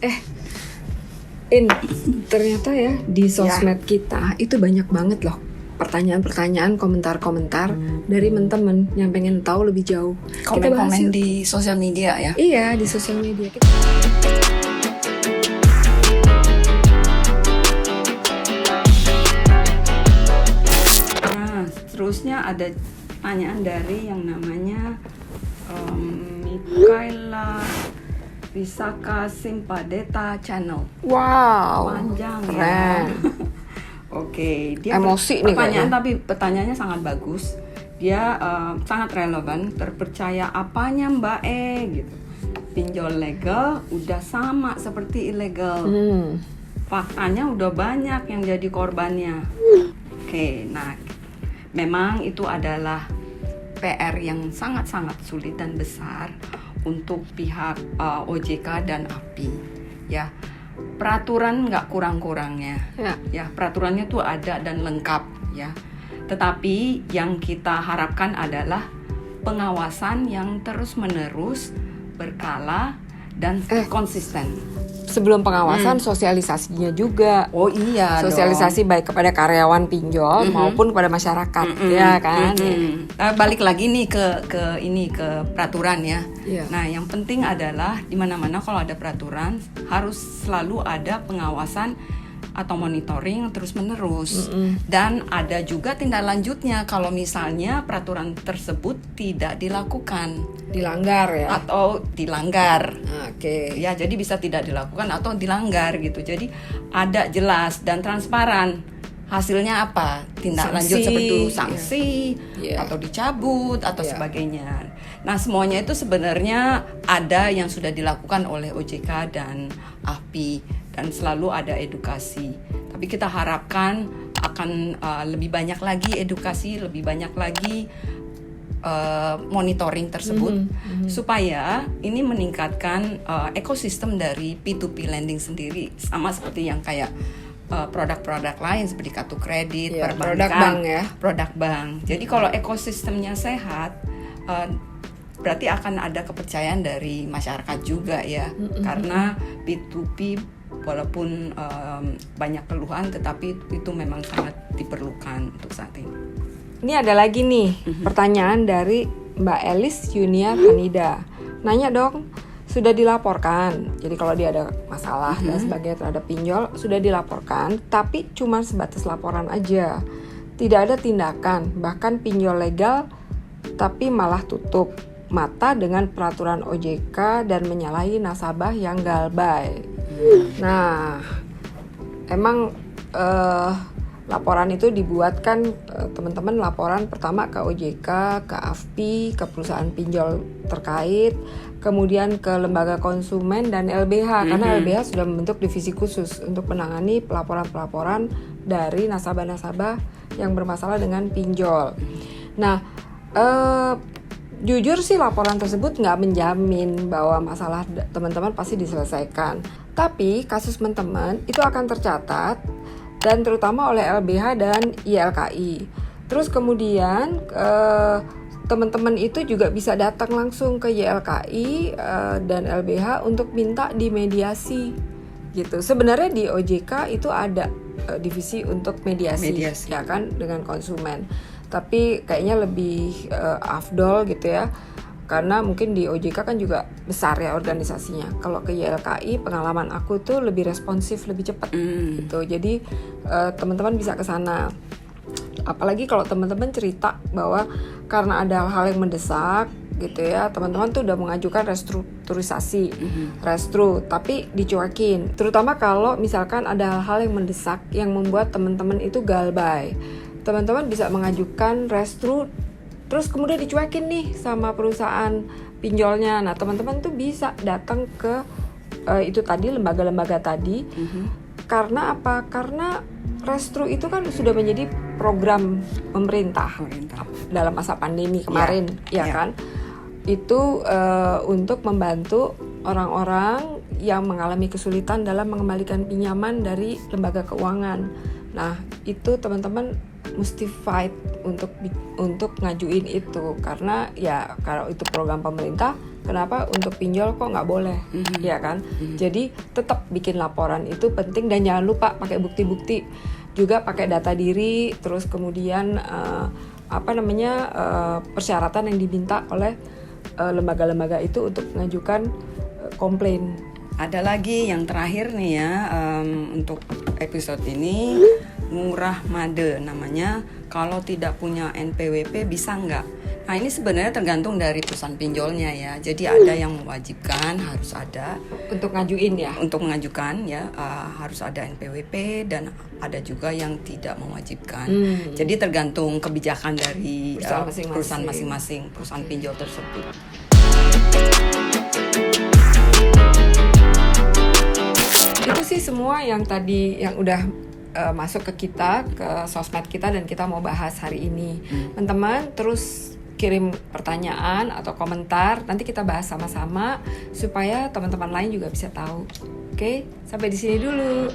Eh, ternyata ya di sosmed kita itu banyak banget loh pertanyaan-pertanyaan, komentar-komentar dari teman-teman yang pengen tahu lebih jauh. Komen-komen di sosial media ya? Iya, di sosial media. Nah, seterusnya ada pertanyaan dari yang namanya Mikaela Risaka Simpadeta Channel. Wow, panjang keren. Ya. Oke, dia emosi nih pertanyaan kayaknya. Tapi pertanyaannya sangat bagus. Dia sangat relevan. Terpercaya apanya Mbak gitu. Pinjol legal udah sama seperti ilegal. Faktanya udah banyak yang jadi korbannya. Oke, nah memang itu adalah PR yang sangat-sangat sulit dan besar untuk pihak OJK dan API ya. Peraturan nggak kurang-kurangnya ya, peraturannya tuh ada dan lengkap ya, tetapi yang kita harapkan adalah pengawasan yang terus-menerus, berkala dan konsisten. Sebelum pengawasan, sosialisasinya juga. Oh iya, sosialisasi dong. Baik kepada karyawan pinjol maupun kepada masyarakat, ya kan? Balik lagi nih ke peraturan ya. Yeah. Nah, yang penting adalah di mana-mana kalau ada peraturan harus selalu ada pengawasan atau monitoring terus-menerus. Dan ada juga tindak lanjutnya kalau misalnya peraturan tersebut tidak dilakukan. Dilanggar ya? Atau dilanggar. Oke. Ya, jadi bisa tidak dilakukan atau dilanggar gitu. Jadi ada jelas dan transparan. Hasilnya apa? Tindak lanjut seperti sanksi atau dicabut atau sebagainya. Nah, semuanya itu sebenarnya ada yang sudah dilakukan oleh OJK dan API dan selalu ada edukasi. Tapi kita harapkan akan lebih banyak lagi edukasi, lebih banyak lagi monitoring tersebut supaya ini meningkatkan ekosistem dari P2P lending sendiri, sama seperti yang kayak produk-produk lain seperti kartu kredit, perbankan, produk bank. Jadi kalau ekosistemnya sehat, berarti akan ada kepercayaan dari masyarakat juga ya, karena P2P walaupun banyak keluhan, tetapi itu memang sangat diperlukan untuk saat ini. Ini ada lagi nih pertanyaan dari Mbak Elis Yunia Kanida. Nanya dong, sudah dilaporkan. Jadi kalau dia ada masalah dan sebagainya terhadap pinjol, sudah dilaporkan, tapi cuma sebatas laporan aja. Tidak ada tindakan, bahkan pinjol legal, tapi malah tutup mata dengan peraturan OJK dan menyalahi nasabah yang galbay. Nah, emang laporan itu dibuatkan teman-teman, laporan pertama ke OJK, ke AFPI, ke perusahaan pinjol terkait, kemudian ke lembaga konsumen dan LBH, karena LBH sudah membentuk divisi khusus untuk menangani pelaporan-pelaporan dari nasabah-nasabah yang bermasalah dengan pinjol. Nah, jujur sih laporan tersebut nggak menjamin bahwa masalah teman-teman pasti diselesaikan. Tapi kasus teman-teman itu akan tercatat dan terutama oleh LBH dan YLKI. Terus kemudian teman-teman itu juga bisa datang langsung ke YLKI dan LBH untuk minta dimediasi gitu. Sebenarnya di OJK itu ada divisi untuk mediasi ya kan dengan konsumen. Tapi kayaknya lebih afdol gitu ya. Karena mungkin di OJK kan juga besar ya organisasinya. Kalau ke YLKI pengalaman aku tuh lebih responsif, lebih cepat gitu. Jadi teman-teman bisa ke sana. Apalagi kalau teman-teman cerita bahwa karena ada hal yang mendesak gitu ya, teman-teman tuh udah mengajukan restrukturisasi, tapi dicuekin. Terutama kalau misalkan ada hal-hal yang mendesak yang membuat teman-teman itu galbay. Teman-teman bisa mengajukan terus kemudian dicuekin nih sama perusahaan pinjolnya. Nah, teman-teman tuh bisa datang ke itu tadi, lembaga-lembaga tadi. Karena apa? Karena restru itu kan sudah menjadi program pemerintah dalam masa pandemi kemarin, kan? Itu untuk membantu orang-orang yang mengalami kesulitan dalam mengembalikan pinjaman dari lembaga keuangan. Nah, itu teman-teman mesti fight untuk ngajuin itu, karena ya kalau itu program pemerintah, kenapa untuk pinjol kok nggak boleh, ya kan? Jadi tetap bikin laporan itu penting, dan jangan lupa pakai bukti-bukti juga, pakai data diri, terus kemudian persyaratan yang diminta oleh lembaga-lembaga itu untuk mengajukan komplain. Ada lagi yang terakhir nih ya, untuk episode ini, murah made namanya. Kalau tidak punya NPWP bisa nggak? Nah ini sebenarnya tergantung dari perusahaan pinjolnya ya. Jadi ada yang mewajibkan harus ada Untuk ngajuin ya? Untuk mengajukan ya, harus ada NPWP, dan ada juga yang tidak mewajibkan. Jadi tergantung kebijakan dari perusahaan masing-masing, perusahaan pinjol tersebut. Itu sih semua yang tadi yang udah masuk ke kita, ke sosmed kita, dan kita mau bahas hari ini. Teman-teman terus kirim pertanyaan atau komentar, nanti kita bahas sama-sama supaya teman-teman lain juga bisa tahu. Oke, sampai di sini dulu.